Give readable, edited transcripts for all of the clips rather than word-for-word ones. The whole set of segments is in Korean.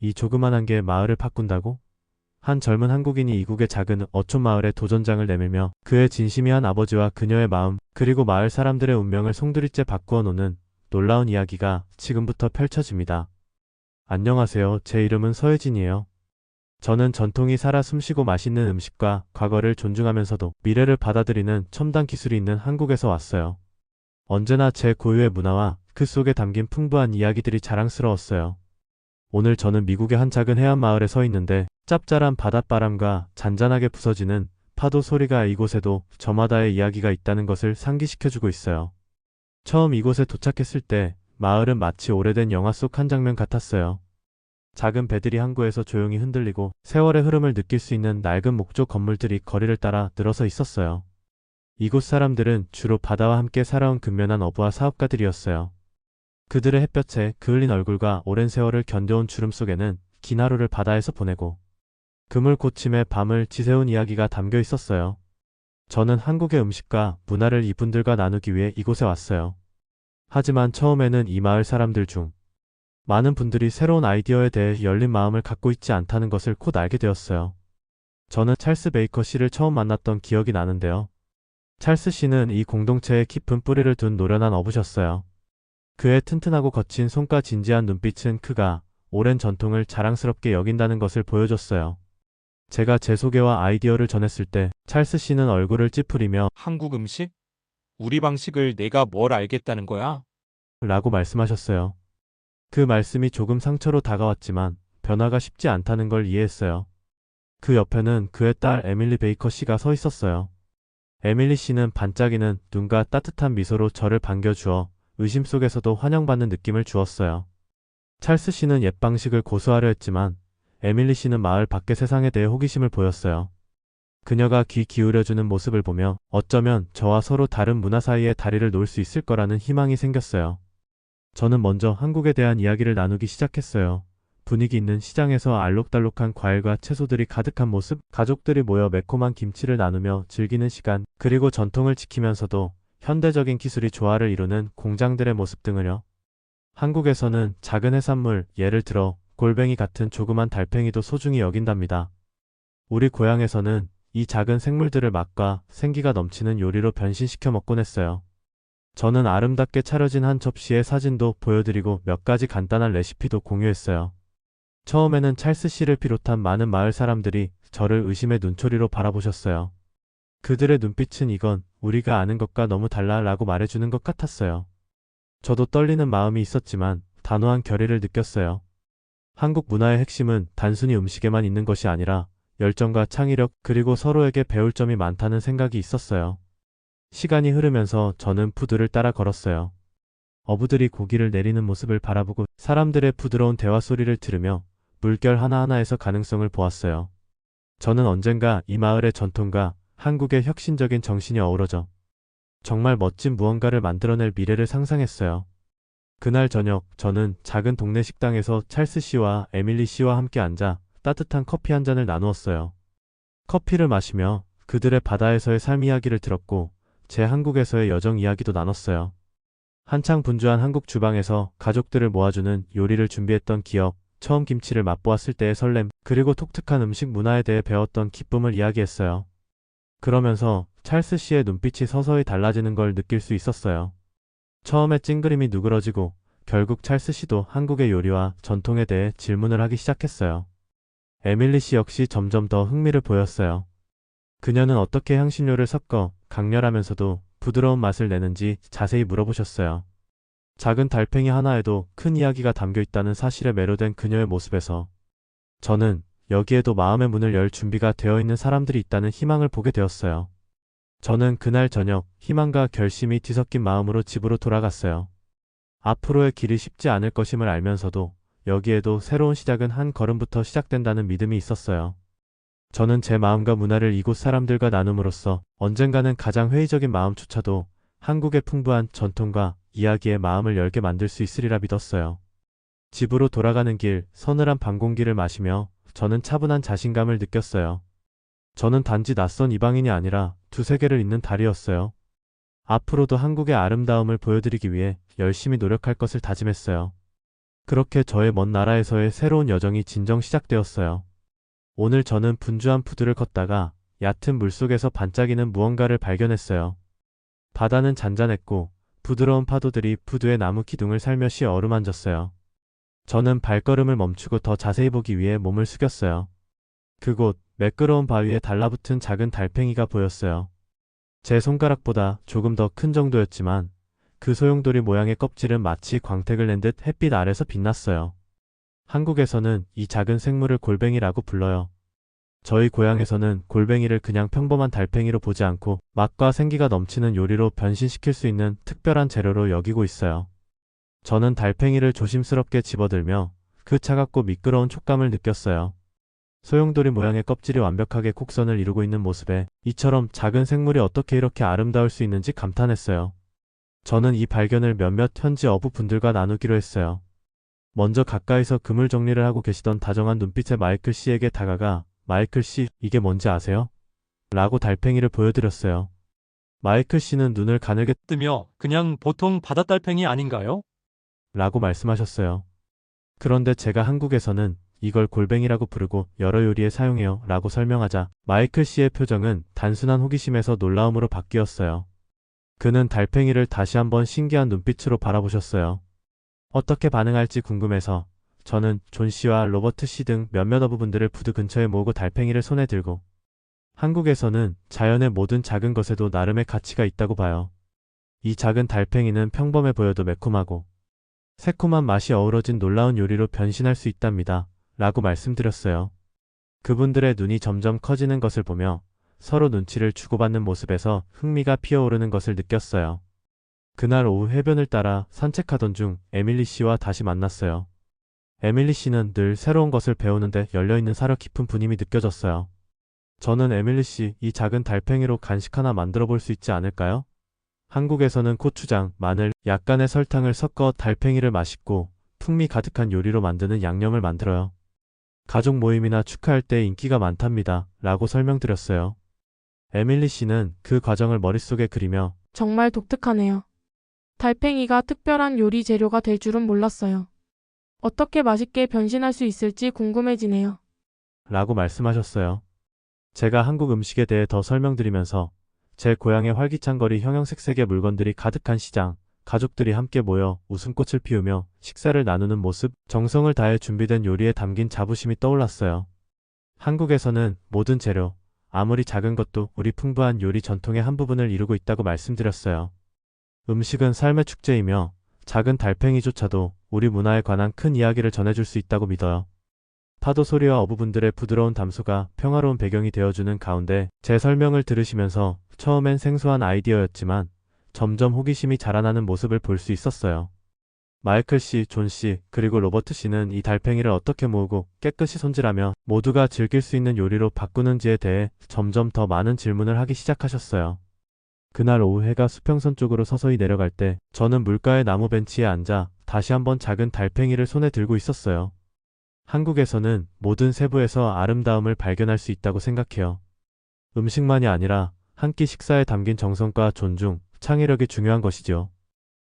이 조그만한 게 마을을 바꾼다고? 한 젊은 한국인이 이국의 작은 어촌 마을에 도전장을 내밀며 그의 진심이 한 아버지와 그녀의 마음, 그리고 마을 사람들의 운명을 송두리째 바꾸어 놓는 놀라운 이야기가 지금부터 펼쳐집니다. 안녕하세요. 제 이름은 서혜진이에요. 저는 전통이 살아 숨쉬고 맛있는 음식과 과거를 존중하면서도 미래를 받아들이는 첨단 기술이 있는 한국에서 왔어요. 언제나 제 고유의 문화와 그 속에 담긴 풍부한 이야기들이 자랑스러웠어요. 오늘 저는 미국의 한 작은 해안 마을에 서 있는데 짭짤한 바닷바람과 잔잔하게 부서지는 파도 소리가 이곳에도 저마다의 이야기가 있다는 것을 상기시켜주고 있어요. 처음 이곳에 도착했을 때 마을은 마치 오래된 영화 속 한 장면 같았어요. 작은 배들이 항구에서 조용히 흔들리고 세월의 흐름을 느낄 수 있는 낡은 목조 건물들이 거리를 따라 늘어서 있었어요. 이곳 사람들은 주로 바다와 함께 살아온 근면한 어부와 사업가들이었어요. 그들의 햇볕에 그을린 얼굴과 오랜 세월을 견뎌온 주름 속에는 긴 하루를 바다에서 보내고 그물 고침에 밤을 지새운 이야기가 담겨 있었어요. 저는 한국의 음식과 문화를 이분들과 나누기 위해 이곳에 왔어요. 하지만 처음에는 이 마을 사람들 중 많은 분들이 새로운 아이디어에 대해 열린 마음을 갖고 있지 않다는 것을 곧 알게 되었어요. 저는 찰스 베이커 씨를 처음 만났던 기억이 나는데요. 찰스 씨는 이 공동체에 깊은 뿌리를 둔 노련한 어부셨어요. 그의 튼튼하고 거친 손과 진지한 눈빛은 그가 오랜 전통을 자랑스럽게 여긴다는 것을 보여줬어요. 제가 제 소개와 아이디어를 전했을 때 찰스 씨는 얼굴을 찌푸리며 한국 음식? 우리 방식을 내가 뭘 알겠다는 거야? 라고 말씀하셨어요. 그 말씀이 조금 상처로 다가왔지만 변화가 쉽지 않다는 걸 이해했어요. 그 옆에는 그의 딸 에밀리 베이커 씨가 서 있었어요. 에밀리 씨는 반짝이는 눈과 따뜻한 미소로 저를 반겨주어 의심 속에서도 환영받는 느낌을 주었어요. 찰스 씨는 옛 방식을 고수하려 했지만 에밀리 씨는 마을 밖의 세상에 대해 호기심을 보였어요. 그녀가 귀 기울여주는 모습을 보며 어쩌면 저와 서로 다른 문화 사이에 다리를 놓을 수 있을 거라는 희망이 생겼어요. 저는 먼저 한국에 대한 이야기를 나누기 시작했어요. 분위기 있는 시장에서 알록달록한 과일과 채소들이 가득한 모습, 가족들이 모여 매콤한 김치를 나누며 즐기는 시간, 그리고 전통을 지키면서도 현대적인 기술이 조화를 이루는 공장들의 모습 등을요. 한국에서는 작은 해산물, 예를 들어 골뱅이 같은 조그만 달팽이도 소중히 여긴답니다. 우리 고향에서는 이 작은 생물들을 맛과 생기가 넘치는 요리로 변신시켜 먹곤 했어요. 저는 아름답게 차려진 한 접시의 사진도 보여드리고 몇 가지 간단한 레시피도 공유했어요. 처음에는 찰스 씨를 비롯한 많은 마을 사람들이 저를 의심의 눈초리로 바라보셨어요. 그들의 눈빛은 이건 우리가 아는 것과 너무 달라 라고 말해주는 것 같았어요. 저도 떨리는 마음이 있었지만 단호한 결의를 느꼈어요. 한국 문화의 핵심은 단순히 음식에만 있는 것이 아니라 열정과 창의력 그리고 서로에게 배울 점이 많다는 생각이 있었어요. 시간이 흐르면서 저는 푸드를 따라 걸었어요. 어부들이 고기를 내리는 모습을 바라보고 사람들의 부드러운 대화 소리를 들으며 물결 하나하나에서 가능성을 보았어요. 저는 언젠가 이 마을의 전통과 한국의 혁신적인 정신이 어우러져 정말 멋진 무언가를 만들어낼 미래를 상상했어요. 그날 저녁 저는 작은 동네 식당에서 찰스 씨와 에밀리 씨와 함께 앉아 따뜻한 커피 한 잔을 나누었어요. 커피를 마시며 그들의 바다에서의 삶 이야기를 들었고 제 한국에서의 여정 이야기도 나눴어요. 한창 분주한 한국 주방에서 가족들을 모아주는 요리를 준비했던 기억, 처음 김치를 맛보았을 때의 설렘, 그리고 독특한 음식 문화에 대해 배웠던 기쁨을 이야기했어요. 그러면서 찰스 씨의 눈빛이 서서히 달라지는 걸 느낄 수 있었어요. 처음에 찡그림이 누그러지고 결국 찰스 씨도 한국의 요리와 전통에 대해 질문을 하기 시작했어요. 에밀리 씨 역시 점점 더 흥미를 보였어요. 그녀는 어떻게 향신료를 섞어 강렬하면서도 부드러운 맛을 내는지 자세히 물어보셨어요. 작은 달팽이 하나에도 큰 이야기가 담겨 있다는 사실에 매료된 그녀의 모습에서 저는 여기에도 마음의 문을 열 준비가 되어 있는 사람들이 있다는 희망을 보게 되었어요. 저는 그날 저녁 희망과 결심이 뒤섞인 마음으로 집으로 돌아갔어요. 앞으로의 길이 쉽지 않을 것임을 알면서도 여기에도 새로운 시작은 한 걸음부터 시작된다는 믿음이 있었어요. 저는 제 마음과 문화를 이곳 사람들과 나눔으로써 언젠가는 가장 회의적인 마음조차도 한국의 풍부한 전통과 이야기에 마음을 열게 만들 수 있으리라 믿었어요. 집으로 돌아가는 길, 서늘한 밤 공기를 마시며 저는 차분한 자신감을 느꼈어요. 저는 단지 낯선 이방인이 아니라 두 세계를 잇는 달이었어요. 앞으로도 한국의 아름다움을 보여드리기 위해 열심히 노력할 것을 다짐했어요. 그렇게 저의 먼 나라에서의 새로운 여정이 진정 시작되었어요. 오늘 저는 분주한 푸드를 걷다가 얕은 물속에서 반짝이는 무언가를 발견했어요. 바다는 잔잔했고 부드러운 파도들이 푸드의 나무 기둥을 살며시 어루만졌어요. 저는 발걸음을 멈추고 더 자세히 보기 위해 몸을 숙였어요. 그곳 매끄러운 바위에 달라붙은 작은 달팽이가 보였어요. 제 손가락보다 조금 더 큰 정도였지만 그 소용돌이 모양의 껍질은 마치 광택을 낸 듯 햇빛 아래서 빛났어요. 한국에서는 이 작은 생물을 골뱅이라고 불러요. 저희 고향에서는 골뱅이를 그냥 평범한 달팽이로 보지 않고 맛과 생기가 넘치는 요리로 변신시킬 수 있는 특별한 재료로 여기고 있어요. 저는 달팽이를 조심스럽게 집어들며 그 차갑고 미끄러운 촉감을 느꼈어요. 소용돌이 모양의 껍질이 완벽하게 곡선을 이루고 있는 모습에 이처럼 작은 생물이 어떻게 이렇게 아름다울 수 있는지 감탄했어요. 저는 이 발견을 몇몇 현지 어부분들과 나누기로 했어요. 먼저 가까이서 그물 정리를 하고 계시던 다정한 눈빛의 마이클 씨에게 다가가 마이클 씨, 이게 뭔지 아세요? 라고 달팽이를 보여드렸어요. 마이클 씨는 눈을 가늘게 뜨며 그냥 보통 바다달팽이 아닌가요? 라고 말씀하셨어요. 그런데 제가 한국에서는 이걸 골뱅이라고 부르고 여러 요리에 사용해요 라고 설명하자 마이클 씨의 표정은 단순한 호기심에서 놀라움으로 바뀌었어요. 그는 달팽이를 다시 한번 신기한 눈빛으로 바라보셨어요. 어떻게 반응할지 궁금해서 저는 존 씨와 로버트 씨 등 몇몇 어부분들을 부두 근처에 모으고 달팽이를 손에 들고 한국에서는 자연의 모든 작은 것에도 나름의 가치가 있다고 봐요. 이 작은 달팽이는 평범해 보여도 매콤하고 새콤한 맛이 어우러진 놀라운 요리로 변신할 수 있답니다. 라고 말씀드렸어요. 그분들의 눈이 점점 커지는 것을 보며 서로 눈치를 주고받는 모습에서 흥미가 피어오르는 것을 느꼈어요. 그날 오후 해변을 따라 산책하던 중 에밀리 씨와 다시 만났어요. 에밀리 씨는 늘 새로운 것을 배우는데 열려있는 사려 깊은 분임이 느껴졌어요. 저는 에밀리 씨, 이 작은 달팽이로 간식 하나 만들어 볼 수 있지 않을까요? 한국에서는 고추장, 마늘, 약간의 설탕을 섞어 달팽이를 맛있고 풍미 가득한 요리로 만드는 양념을 만들어요. 가족 모임이나 축하할 때 인기가 많답니다. 라고 설명드렸어요. 에밀리 씨는 그 과정을 머릿속에 그리며 정말 독특하네요. 달팽이가 특별한 요리 재료가 될 줄은 몰랐어요. 어떻게 맛있게 변신할 수 있을지 궁금해지네요. 라고 말씀하셨어요. 제가 한국 음식에 대해 더 설명드리면서 제 고향의 활기찬 거리 형형색색의 물건들이 가득한 시장, 가족들이 함께 모여 웃음꽃을 피우며 식사를 나누는 모습, 정성을 다해 준비된 요리에 담긴 자부심이 떠올랐어요. 한국에서는 모든 재료, 아무리 작은 것도 우리 풍부한 요리 전통의 한 부분을 이루고 있다고 말씀드렸어요. 음식은 삶의 축제이며 작은 달팽이조차도 우리 문화에 관한 큰 이야기를 전해줄 수 있다고 믿어요. 파도 소리와 어부분들의 부드러운 담소가 평화로운 배경이 되어주는 가운데 제 설명을 들으시면서 처음엔 생소한 아이디어였지만 점점 호기심이 자라나는 모습을 볼 수 있었어요. 마이클 씨, 존 씨, 그리고 로버트 씨는 이 달팽이를 어떻게 모으고 깨끗이 손질하며 모두가 즐길 수 있는 요리로 바꾸는지에 대해 점점 더 많은 질문을 하기 시작하셨어요. 그날 오후 해가 수평선 쪽으로 서서히 내려갈 때 저는 물가의 나무 벤치에 앉아 다시 한번 작은 달팽이를 손에 들고 있었어요. 한국에서는 모든 세부에서 아름다움을 발견할 수 있다고 생각해요. 음식만이 아니라 한 끼 식사에 담긴 정성과 존중, 창의력이 중요한 것이죠.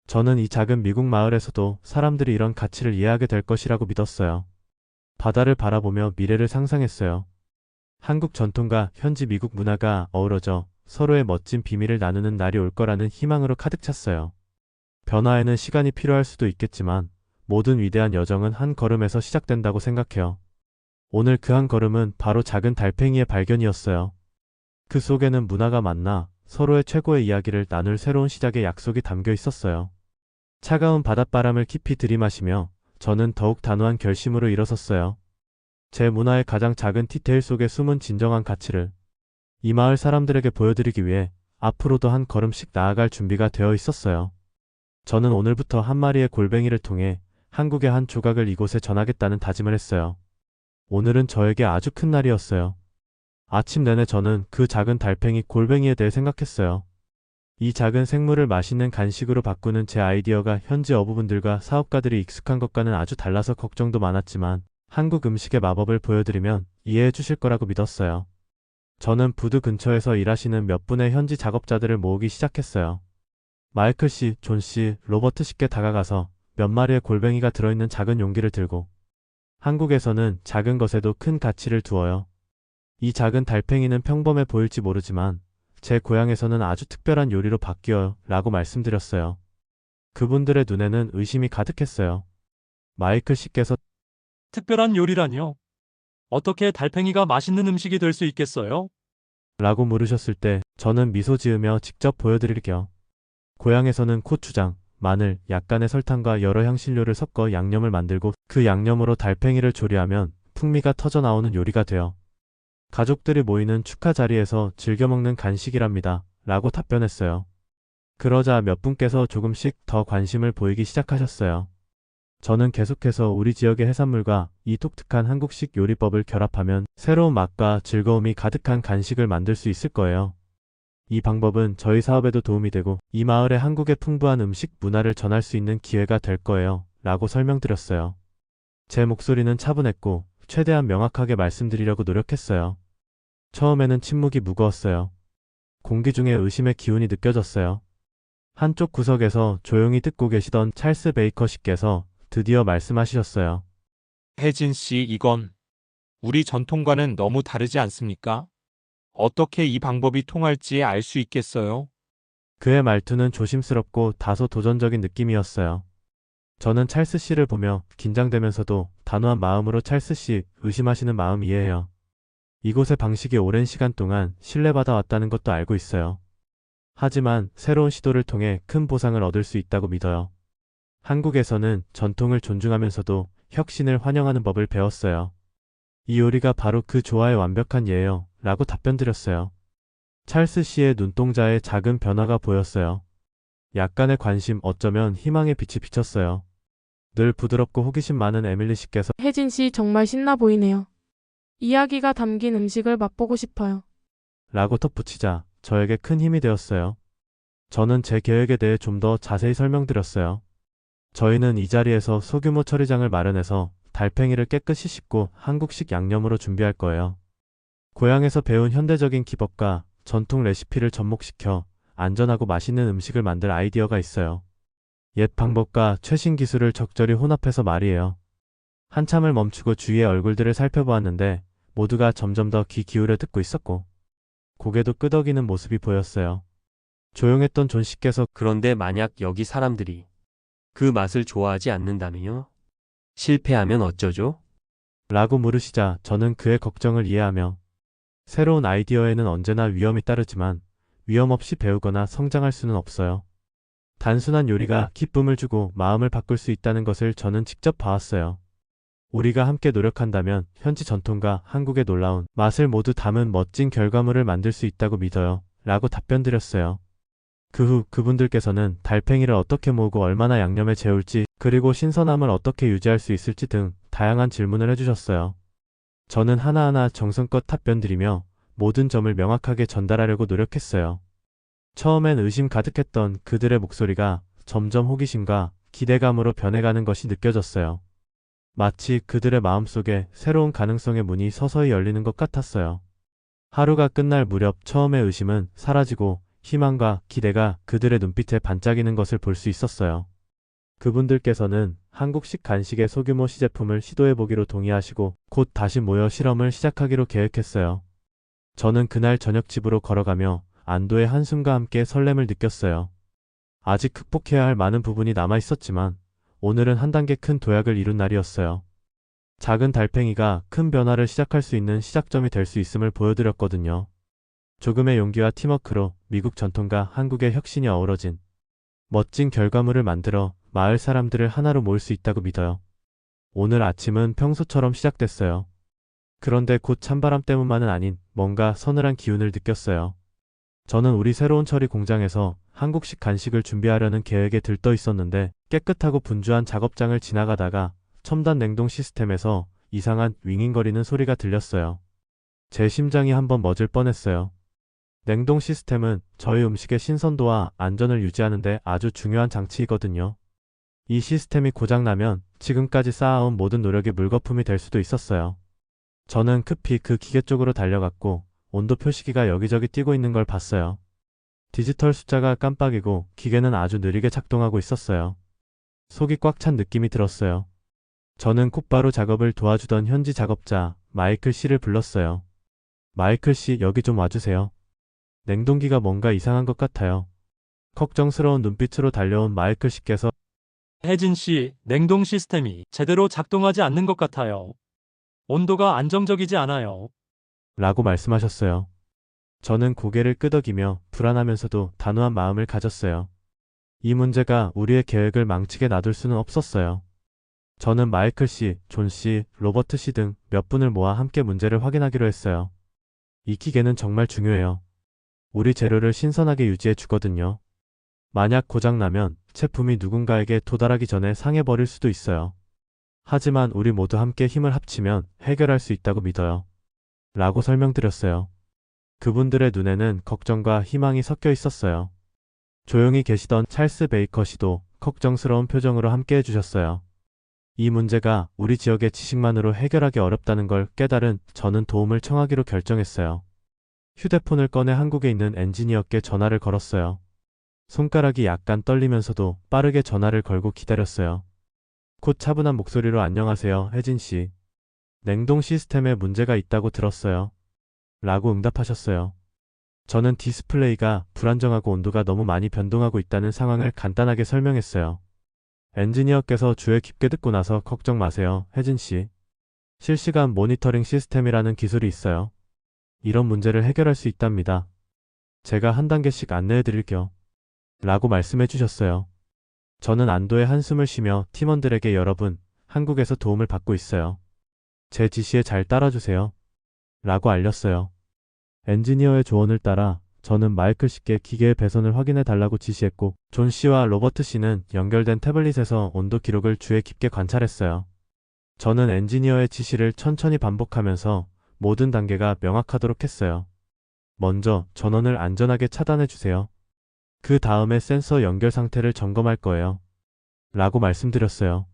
저는 이 작은 미국 마을에서도 사람들이 이런 가치를 이해하게 될 것이라고 믿었어요. 바다를 바라보며 미래를 상상했어요. 한국 전통과 현지 미국 문화가 어우러져 서로의 멋진 비밀을 나누는 날이 올 거라는 희망으로 가득 찼어요. 변화에는 시간이 필요할 수도 있겠지만 모든 위대한 여정은 한 걸음에서 시작된다고 생각해요. 오늘 그 한 걸음은 바로 작은 달팽이의 발견이었어요. 그 속에는 문화가 만나 서로의 최고의 이야기를 나눌 새로운 시작의 약속이 담겨 있었어요. 차가운 바닷바람을 깊이 들이마시며 저는 더욱 단호한 결심으로 일어섰어요. 제 문화의 가장 작은 디테일 속에 숨은 진정한 가치를 이 마을 사람들에게 보여드리기 위해 앞으로도 한 걸음씩 나아갈 준비가 되어 있었어요. 저는 오늘부터 한 마리의 골뱅이를 통해 한국의 한 조각을 이곳에 전하겠다는 다짐을 했어요. 오늘은 저에게 아주 큰 날이었어요. 아침 내내 저는 그 작은 달팽이 골뱅이에 대해 생각했어요. 이 작은 생물을 맛있는 간식으로 바꾸는 제 아이디어가 현지 어부분들과 사업가들이 익숙한 것과는 아주 달라서 걱정도 많았지만 한국 음식의 마법을 보여드리면 이해해 주실 거라고 믿었어요. 저는 부두 근처에서 일하시는 몇 분의 현지 작업자들을 모으기 시작했어요. 마이클 씨, 존 씨, 로버트 씨께 다가가서 몇 마리의 골뱅이가 들어있는 작은 용기를 들고 한국에서는 작은 것에도 큰 가치를 두어요. 이 작은 달팽이는 평범해 보일지 모르지만 제 고향에서는 아주 특별한 요리로 바뀌어요 라고 말씀드렸어요. 그분들의 눈에는 의심이 가득했어요. 마이클 씨께서 특별한 요리라뇨? 어떻게 달팽이가 맛있는 음식이 될 수 있겠어요? 라고 물으셨을 때 저는 미소 지으며 직접 보여드릴게요. 고향에서는 고추장, 마늘, 약간의 설탕과 여러 향신료를 섞어 양념을 만들고 그 양념으로 달팽이를 조리하면 풍미가 터져 나오는 요리가 돼요. 가족들이 모이는 축하 자리에서 즐겨 먹는 간식이랍니다. 라고 답변했어요. 그러자 몇 분께서 조금씩 더 관심을 보이기 시작하셨어요. 저는 계속해서 우리 지역의 해산물과 이 독특한 한국식 요리법을 결합하면 새로운 맛과 즐거움이 가득한 간식을 만들 수 있을 거예요. 이 방법은 저희 사업에도 도움이 되고 이 마을에 한국의 풍부한 음식 문화를 전할 수 있는 기회가 될 거예요. 라고 설명드렸어요. 제 목소리는 차분했고 최대한 명확하게 말씀드리려고 노력했어요. 처음에는 침묵이 무거웠어요. 공기 중에 의심의 기운이 느껴졌어요. 한쪽 구석에서 조용히 듣고 계시던 찰스 베이커 씨께서 드디어 말씀하셨어요. 혜진 씨, 이건 우리 전통과는 너무 다르지 않습니까? 어떻게 이 방법이 통할지 알 수 있겠어요? 그의 말투는 조심스럽고 다소 도전적인 느낌이었어요. 저는 찰스 씨를 보며 긴장되면서도 단호한 마음으로 찰스 씨 의심하시는 마음 이해해요. 이곳의 방식이 오랜 시간 동안 신뢰받아 왔다는 것도 알고 있어요. 하지만 새로운 시도를 통해 큰 보상을 얻을 수 있다고 믿어요. 한국에서는 전통을 존중하면서도 혁신을 환영하는 법을 배웠어요. 이 요리가 바로 그 조화의 완벽한 예예요. 라고 답변드렸어요. 찰스 씨의 눈동자에 작은 변화가 보였어요. 약간의 관심, 어쩌면 희망의 빛이 비쳤어요. 늘 부드럽고 호기심 많은 에밀리 씨께서 혜진 씨 정말 신나 보이네요. 이야기가 담긴 음식을 맛보고 싶어요. 라고 덧붙이자 저에게 큰 힘이 되었어요. 저는 제 계획에 대해 좀 더 자세히 설명드렸어요. 저희는 이 자리에서 소규모 처리장을 마련해서 달팽이를 깨끗이 씻고 한국식 양념으로 준비할 거예요. 고향에서 배운 현대적인 기법과 전통 레시피를 접목시켜 안전하고 맛있는 음식을 만들 아이디어가 있어요. 옛 방법과 최신 기술을 적절히 혼합해서 말이에요. 한참을 멈추고 주위의 얼굴들을 살펴보았는데 모두가 점점 더 귀 기울여 듣고 있었고 고개도 끄덕이는 모습이 보였어요. 조용했던 존 씨께서 그런데 만약 여기 사람들이 그 맛을 좋아하지 않는다면요? 실패하면 어쩌죠? 라고 물으시자 저는 그의 걱정을 이해하며 새로운 아이디어에는 언제나 위험이 따르지만 위험 없이 배우거나 성장할 수는 없어요. 단순한 요리가 기쁨을 주고 마음을 바꿀 수 있다는 것을 저는 직접 봐왔어요. 우리가 함께 노력한다면 현지 전통과 한국의 놀라운 맛을 모두 담은 멋진 결과물을 만들 수 있다고 믿어요. 라고 답변드렸어요. 그 후 그분들께서는 달팽이를 어떻게 모으고 얼마나 양념에 재울지 그리고 신선함을 어떻게 유지할 수 있을지 등 다양한 질문을 해주셨어요. 저는 하나하나 정성껏 답변드리며 모든 점을 명확하게 전달하려고 노력했어요. 처음엔 의심 가득했던 그들의 목소리가 점점 호기심과 기대감으로 변해가는 것이 느껴졌어요. 마치 그들의 마음속에 새로운 가능성의 문이 서서히 열리는 것 같았어요. 하루가 끝날 무렵 처음의 의심은 사라지고 희망과 기대가 그들의 눈빛에 반짝이는 것을 볼 수 있었어요. 그분들께서는 한국식 간식의 소규모 시제품을 시도해보기로 동의하시고 곧 다시 모여 실험을 시작하기로 계획했어요. 저는 그날 저녁 집으로 걸어가며 안도의 한숨과 함께 설렘을 느꼈어요. 아직 극복해야 할 많은 부분이 남아있었지만 오늘은 한 단계 큰 도약을 이룬 날이었어요. 작은 달팽이가 큰 변화를 시작할 수 있는 시작점이 될 수 있음을 보여드렸거든요. 조금의 용기와 팀워크로 미국 전통과 한국의 혁신이 어우러진 멋진 결과물을 만들어 마을 사람들을 하나로 모을 수 있다고 믿어요. 오늘 아침은 평소처럼 시작됐어요. 그런데 곧 찬바람 때문만은 아닌 뭔가 서늘한 기운을 느꼈어요. 저는 우리 새로운 처리 공장에서 한국식 간식을 준비하려는 계획에 들떠 있었는데 깨끗하고 분주한 작업장을 지나가다가 첨단 냉동 시스템에서 이상한 윙윙거리는 소리가 들렸어요. 제 심장이 한번 멎을 뻔했어요. 냉동 시스템은 저희 음식의 신선도와 안전을 유지하는 데 아주 중요한 장치이거든요. 이 시스템이 고장나면 지금까지 쌓아온 모든 노력이 물거품이 될 수도 있었어요. 저는 급히 그 기계 쪽으로 달려갔고 온도 표시기가 여기저기 뛰고 있는 걸 봤어요. 디지털 숫자가 깜빡이고 기계는 아주 느리게 작동하고 있었어요. 속이 꽉 찬 느낌이 들었어요. 저는 곧바로 작업을 도와주던 현지 작업자 마이클 씨를 불렀어요. 마이클 씨, 여기 좀 와주세요. 냉동기가 뭔가 이상한 것 같아요. 걱정스러운 눈빛으로 달려온 마이클 씨께서 혜진 씨, 냉동 시스템이 제대로 작동하지 않는 것 같아요. 온도가 안정적이지 않아요. 라고 말씀하셨어요. 저는 고개를 끄덕이며 불안하면서도 단호한 마음을 가졌어요. 이 문제가 우리의 계획을 망치게 놔둘 수는 없었어요. 저는 마이클 씨, 존 씨, 로버트 씨 등 몇 분을 모아 함께 문제를 확인하기로 했어요. 이 기계는 정말 중요해요. 우리 재료를 신선하게 유지해 주거든요. 만약 고장나면 제품이 누군가에게 도달하기 전에 상해버릴 수도 있어요. 하지만 우리 모두 함께 힘을 합치면 해결할 수 있다고 믿어요. 라고 설명드렸어요. 그분들의 눈에는 걱정과 희망이 섞여 있었어요. 조용히 계시던 찰스 베이커 씨도 걱정스러운 표정으로 함께 해주셨어요. 이 문제가 우리 지역의 지식만으로 해결하기 어렵다는 걸 깨달은 저는 도움을 청하기로 결정했어요. 휴대폰을 꺼내 한국에 있는 엔지니어께 전화를 걸었어요. 손가락이 약간 떨리면서도 빠르게 전화를 걸고 기다렸어요. 곧 차분한 목소리로 안녕하세요, 혜진 씨. 냉동 시스템에 문제가 있다고 들었어요. 라고 응답하셨어요. 저는 디스플레이가 불안정하고 온도가 너무 많이 변동하고 있다는 상황을 간단하게 설명했어요. 엔지니어께서 주에 깊게 듣고 나서 걱정 마세요, 혜진 씨. 실시간 모니터링 시스템이라는 기술이 있어요. 이런 문제를 해결할 수 있답니다. 제가 한 단계씩 안내해 드릴게요. 라고 말씀해 주셨어요. 저는 안도의 한숨을 쉬며 팀원들에게 여러분, 한국에서 도움을 받고 있어요. 제 지시에 잘 따라주세요. 라고 알렸어요. 엔지니어의 조언을 따라 저는 마이클 씨께 기계의 배선을 확인해 달라고 지시했고 존 씨와 로버트 씨는 연결된 태블릿에서 온도 기록을 주에 깊게 관찰했어요. 저는 엔지니어의 지시를 천천히 반복하면서 모든 단계가 명확하도록 했어요. 먼저 전원을 안전하게 차단해 주세요. 그 다음에 센서 연결 상태를 점검할 거예요. 라고 말씀드렸어요.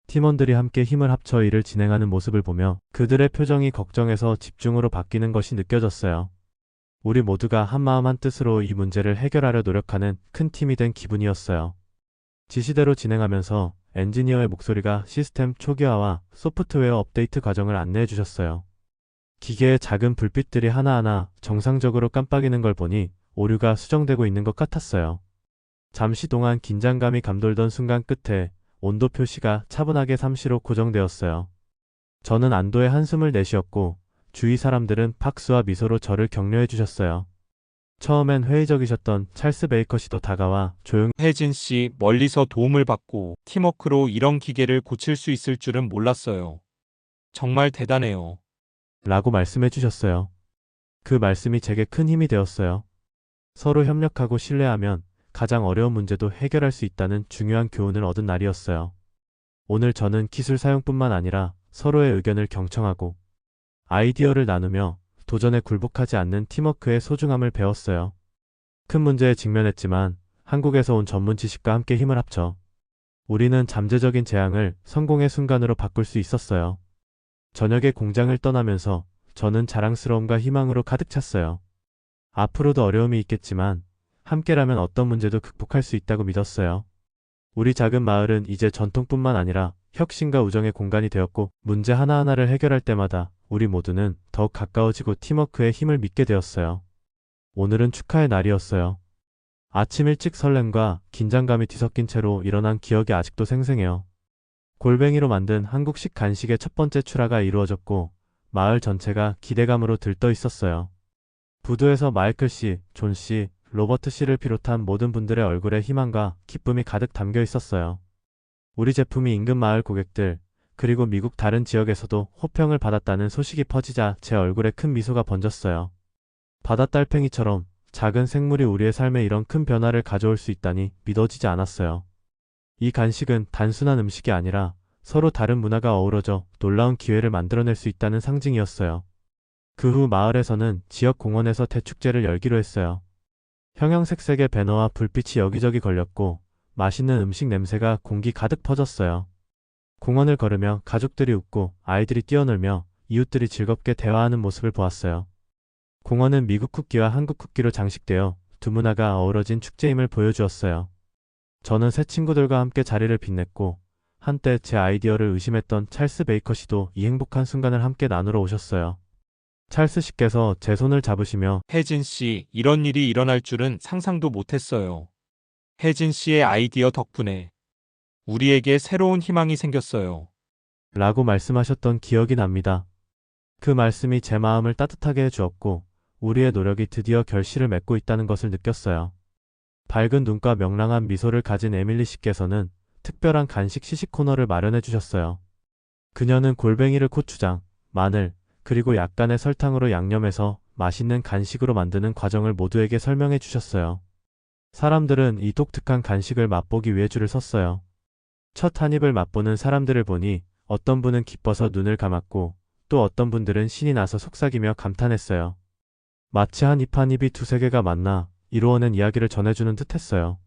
팀원들이 함께 힘을 합쳐 일을 진행하는 모습을 보며 그들의 표정이 걱정에서 집중으로 바뀌는 것이 느껴졌어요. 우리 모두가 한마음 한뜻으로 이 문제를 해결하려 노력하는 큰 팀이 된 기분이었어요. 지시대로 진행하면서 엔지니어의 목소리가 시스템 초기화와 소프트웨어 업데이트 과정을 안내해 주셨어요. 기계의 작은 불빛들이 하나하나 정상적으로 깜빡이는 걸 보니 오류가 수정되고 있는 것 같았어요. 잠시 동안 긴장감이 감돌던 순간 끝에 온도 표시가 차분하게 3시로 고정되었어요. 저는 안도의 한숨을 내쉬었고 주위 사람들은 박수와 미소로 저를 격려해 주셨어요. 처음엔 회의적이셨던 찰스 베이커 씨도 다가와 조용히 혜진 씨, 멀리서 도움을 받고 팀워크로 이런 기계를 고칠 수 있을 줄은 몰랐어요. 정말 대단해요. 라고 말씀해 주셨어요. 그 말씀이 제게 큰 힘이 되었어요. 서로 협력하고 신뢰하면 가장 어려운 문제도 해결할 수 있다는 중요한 교훈을 얻은 날이었어요. 오늘 저는 기술 사용뿐만 아니라 서로의 의견을 경청하고 아이디어를 나누며 도전에 굴복하지 않는 팀워크의 소중함을 배웠어요. 큰 문제에 직면했지만 한국에서 온 전문 지식과 함께 힘을 합쳐 우리는 잠재적인 재앙을 성공의 순간으로 바꿀 수 있었어요. 저녁에 공장을 떠나면서 저는 자랑스러움과 희망으로 가득 찼어요. 앞으로도 어려움이 있겠지만 함께라면 어떤 문제도 극복할 수 있다고 믿었어요. 우리 작은 마을은 이제 전통뿐만 아니라 혁신과 우정의 공간이 되었고 문제 하나하나를 해결할 때마다 우리 모두는 더욱 가까워지고 팀워크의 힘을 믿게 되었어요. 오늘은 축하의 날이었어요. 아침 일찍 설렘과 긴장감이 뒤섞인 채로 일어난 기억이 아직도 생생해요. 골뱅이로 만든 한국식 간식의 첫 번째 출하가 이루어졌고 마을 전체가 기대감으로 들떠 있었어요. 부두에서 마이클 씨, 존 씨, 로버트 씨를 비롯한 모든 분들의 얼굴에 희망과 기쁨이 가득 담겨 있었어요. 우리 제품이 인근 마을 고객들, 그리고 미국 다른 지역에서도 호평을 받았다는 소식이 퍼지자 제 얼굴에 큰 미소가 번졌어요. 바다 달팽이처럼 작은 생물이 우리의 삶에 이런 큰 변화를 가져올 수 있다니 믿어지지 않았어요. 이 간식은 단순한 음식이 아니라 서로 다른 문화가 어우러져 놀라운 기회를 만들어낼 수 있다는 상징이었어요. 그 후 마을에서는 지역 공원에서 대축제를 열기로 했어요. 형형색색의 배너와 불빛이 여기저기 걸렸고 맛있는 음식 냄새가 공기 가득 퍼졌어요. 공원을 걸으며 가족들이 웃고 아이들이 뛰어놀며 이웃들이 즐겁게 대화하는 모습을 보았어요. 공원은 미국 국기와 한국 국기로 장식되어 두 문화가 어우러진 축제임을 보여주었어요. 저는 새 친구들과 함께 자리를 빛냈고 한때 제 아이디어를 의심했던 찰스 베이커 씨도 이 행복한 순간을 함께 나누러 오셨어요. 찰스 씨께서 제 손을 잡으시며 혜진 씨, 이런 일이 일어날 줄은 상상도 못했어요. 혜진 씨의 아이디어 덕분에 우리에게 새로운 희망이 생겼어요. 라고 말씀하셨던 기억이 납니다. 그 말씀이 제 마음을 따뜻하게 해주었고 우리의 노력이 드디어 결실을 맺고 있다는 것을 느꼈어요. 밝은 눈과 명랑한 미소를 가진 에밀리 씨께서는 특별한 간식 시식 코너를 마련해 주셨어요. 그녀는 골뱅이를 고추장, 마늘, 그리고 약간의 설탕으로 양념해서 맛있는 간식으로 만드는 과정을 모두에게 설명해 주셨어요. 사람들은 이 독특한 간식을 맛보기 위해 줄을 섰어요. 첫 한 입을 맛보는 사람들을 보니 어떤 분은 기뻐서 눈을 감았고 또 어떤 분들은 신이 나서 속삭이며 감탄했어요. 마치 한 입 한 입이 두세 개가 만나 이루어낸 이야기를 전해주는 듯했어요.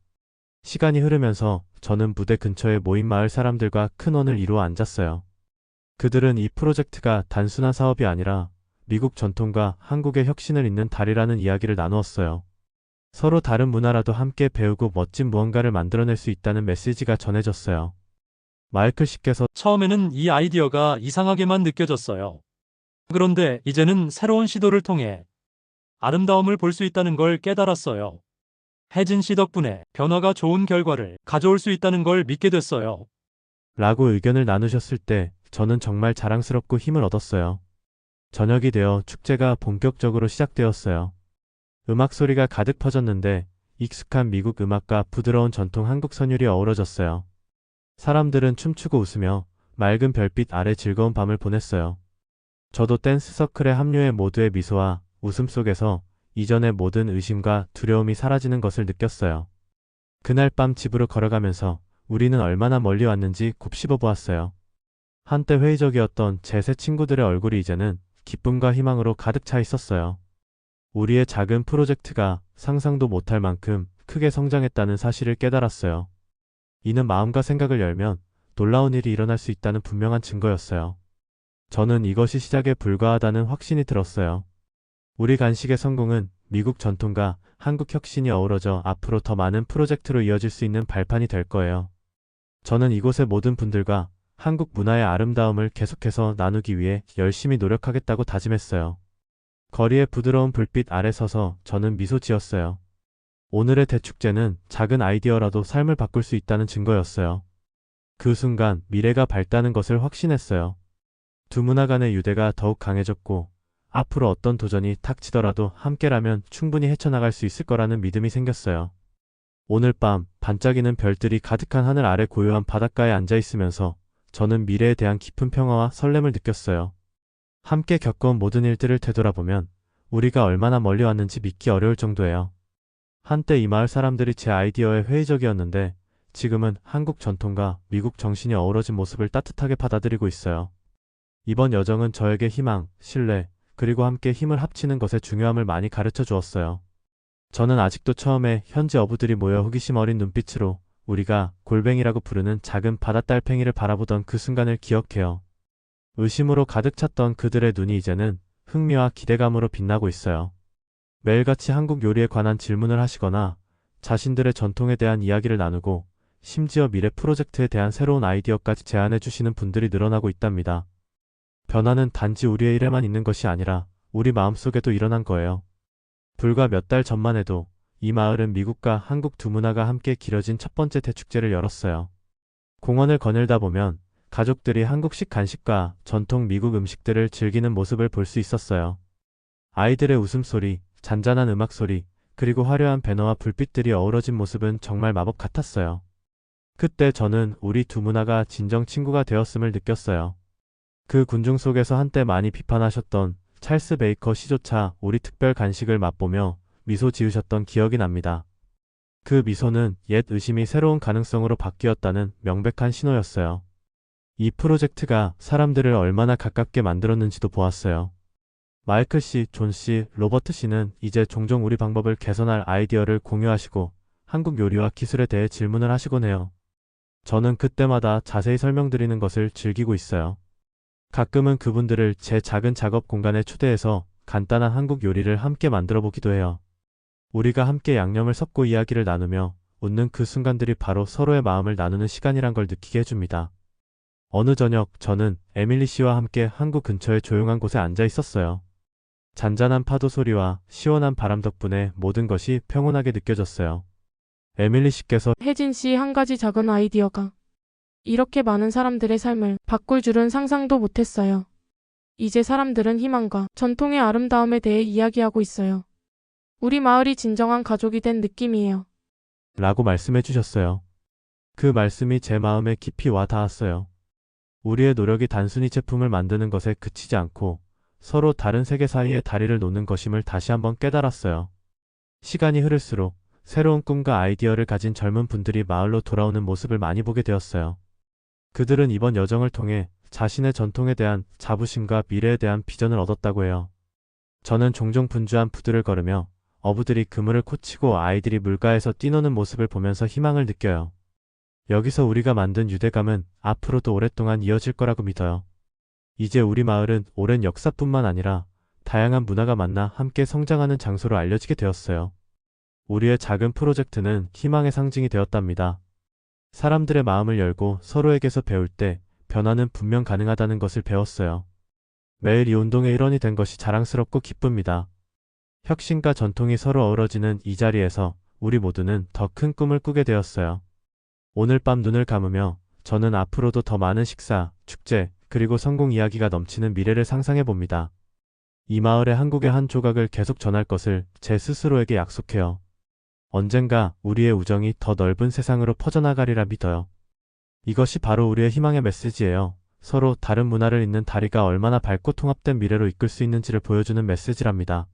시간이 흐르면서 저는 무대 근처에 모인 마을 사람들과 큰 원을 이루어 앉았어요. 그들은 이 프로젝트가 단순한 사업이 아니라 미국 전통과 한국의 혁신을 잇는 달이라는 이야기를 나누었어요. 서로 다른 문화라도 함께 배우고 멋진 무언가를 만들어낼 수 있다는 메시지가 전해졌어요. 마이클 씨께서 처음에는 이 아이디어가 이상하게만 느껴졌어요. 그런데 이제는 새로운 시도를 통해 아름다움을 볼 수 있다는 걸 깨달았어요. 혜진 씨 덕분에 변화가 좋은 결과를 가져올 수 있다는 걸 믿게 됐어요. 라고 의견을 나누셨을 때 저는 정말 자랑스럽고 힘을 얻었어요. 저녁이 되어 축제가 본격적으로 시작되었어요. 음악 소리가 가득 퍼졌는데 익숙한 미국 음악과 부드러운 전통 한국 선율이 어우러졌어요. 사람들은 춤추고 웃으며 맑은 별빛 아래 즐거운 밤을 보냈어요. 저도 댄스 서클에 합류해 모두의 미소와 웃음 속에서 이전의 모든 의심과 두려움이 사라지는 것을 느꼈어요. 그날 밤 집으로 걸어가면서 우리는 얼마나 멀리 왔는지 곱씹어 보았어요. 한때 회의적이었던 제 새 친구들의 얼굴이 이제는 기쁨과 희망으로 가득 차 있었어요. 우리의 작은 프로젝트가 상상도 못할 만큼 크게 성장했다는 사실을 깨달았어요. 이는 마음과 생각을 열면 놀라운 일이 일어날 수 있다는 분명한 증거였어요. 저는 이것이 시작에 불과하다는 확신이 들었어요. 우리 간식의 성공은 미국 전통과 한국 혁신이 어우러져 앞으로 더 많은 프로젝트로 이어질 수 있는 발판이 될 거예요. 저는 이곳의 모든 분들과 한국 문화의 아름다움을 계속해서 나누기 위해 열심히 노력하겠다고 다짐했어요. 거리의 부드러운 불빛 아래 서서 저는 미소 지었어요. 오늘의 대축제는 작은 아이디어라도 삶을 바꿀 수 있다는 증거였어요. 그 순간 미래가 밝다는 것을 확신했어요. 두 문화 간의 유대가 더욱 강해졌고 앞으로 어떤 도전이 닥치더라도 함께라면 충분히 헤쳐나갈 수 있을 거라는 믿음이 생겼어요. 오늘 밤 반짝이는 별들이 가득한 하늘 아래 고요한 바닷가에 앉아 있으면서 저는 미래에 대한 깊은 평화와 설렘을 느꼈어요. 함께 겪어온 모든 일들을 되돌아보면 우리가 얼마나 멀리 왔는지 믿기 어려울 정도예요. 한때 이 마을 사람들이 제 아이디어에 회의적이었는데 지금은 한국 전통과 미국 정신이 어우러진 모습을 따뜻하게 받아들이고 있어요. 이번 여정은 저에게 희망, 신뢰, 그리고 함께 힘을 합치는 것의 중요함을 많이 가르쳐 주었어요. 저는 아직도 처음에 현지 어부들이 모여 호기심 어린 눈빛으로 우리가 골뱅이라고 부르는 작은 바닷달팽이를 바라보던 그 순간을 기억해요. 의심으로 가득 찼던 그들의 눈이 이제는 흥미와 기대감으로 빛나고 있어요. 매일같이 한국 요리에 관한 질문을 하시거나 자신들의 전통에 대한 이야기를 나누고 심지어 미래 프로젝트에 대한 새로운 아이디어까지 제안해 주시는 분들이 늘어나고 있답니다. 변화는 단지 우리의 일에만 있는 것이 아니라 우리 마음속에도 일어난 거예요. 불과 몇 달 전만 해도 이 마을은 미국과 한국 두 문화가 함께 기려진 첫 번째 대축제를 열었어요. 공원을 거닐다 보면 가족들이 한국식 간식과 전통 미국 음식들을 즐기는 모습을 볼 수 있었어요. 아이들의 웃음소리, 잔잔한 음악소리, 그리고 화려한 배너와 불빛들이 어우러진 모습은 정말 마법 같았어요. 그때 저는 우리 두 문화가 진정 친구가 되었음을 느꼈어요. 그 군중 속에서 한때 많이 비판하셨던 찰스 베이커 씨조차 우리 특별 간식을 맛보며 미소 지으셨던 기억이 납니다. 그 미소는 옛 의심이 새로운 가능성으로 바뀌었다는 명백한 신호였어요. 이 프로젝트가 사람들을 얼마나 가깝게 만들었는지도 보았어요. 마이클 씨, 존 씨, 로버트 씨는 이제 종종 우리 방법을 개선할 아이디어를 공유하시고 한국 요리와 기술에 대해 질문을 하시곤 해요. 저는 그때마다 자세히 설명드리는 것을 즐기고 있어요. 가끔은 그분들을 제 작은 작업 공간에 초대해서 간단한 한국 요리를 함께 만들어 보기도 해요. 우리가 함께 양념을 섞고 이야기를 나누며 웃는 그 순간들이 바로 서로의 마음을 나누는 시간이란 걸 느끼게 해줍니다. 어느 저녁 저는 에밀리 씨와 함께 항구 근처의 조용한 곳에 앉아 있었어요. 잔잔한 파도 소리와 시원한 바람 덕분에 모든 것이 평온하게 느껴졌어요. 에밀리 씨께서 혜진 씨 한 가지 작은 아이디어가 이렇게 많은 사람들의 삶을 바꿀 줄은 상상도 못했어요. 이제 사람들은 희망과 전통의 아름다움에 대해 이야기하고 있어요. 우리 마을이 진정한 가족이 된 느낌이에요. 라고 말씀해 주셨어요. 그 말씀이 제 마음에 깊이 와 닿았어요. 우리의 노력이 단순히 제품을 만드는 것에 그치지 않고 서로 다른 세계 사이에 다리를 놓는 것임을 다시 한번 깨달았어요. 시간이 흐를수록 새로운 꿈과 아이디어를 가진 젊은 분들이 마을로 돌아오는 모습을 많이 보게 되었어요. 그들은 이번 여정을 통해 자신의 전통에 대한 자부심과 미래에 대한 비전을 얻었다고 해요. 저는 종종 분주한 부두를 걸으며 어부들이 그물을 코치고 아이들이 물가에서 뛰노는 모습을 보면서 희망을 느껴요. 여기서 우리가 만든 유대감은 앞으로도 오랫동안 이어질 거라고 믿어요. 이제 우리 마을은 오랜 역사뿐만 아니라 다양한 문화가 만나 함께 성장하는 장소로 알려지게 되었어요. 우리의 작은 프로젝트는 희망의 상징이 되었답니다. 사람들의 마음을 열고 서로에게서 배울 때 변화는 분명 가능하다는 것을 배웠어요. 매일 이 운동의 일원이 된 것이 자랑스럽고 기쁩니다. 혁신과 전통이 서로 어우러지는 이 자리에서 우리 모두는 더 큰 꿈을 꾸게 되었어요. 오늘 밤 눈을 감으며 저는 앞으로도 더 많은 식사, 축제, 그리고 성공 이야기가 넘치는 미래를 상상해 봅니다. 이 마을의 한국의 한 조각을 계속 전할 것을 제 스스로에게 약속해요. 언젠가 우리의 우정이 더 넓은 세상으로 퍼져나가리라 믿어요. 이것이 바로 우리의 희망의 메시지예요. 서로 다른 문화를 잇는 다리가 얼마나 밝고 통합된 미래로 이끌 수 있는지를 보여주는 메시지랍니다.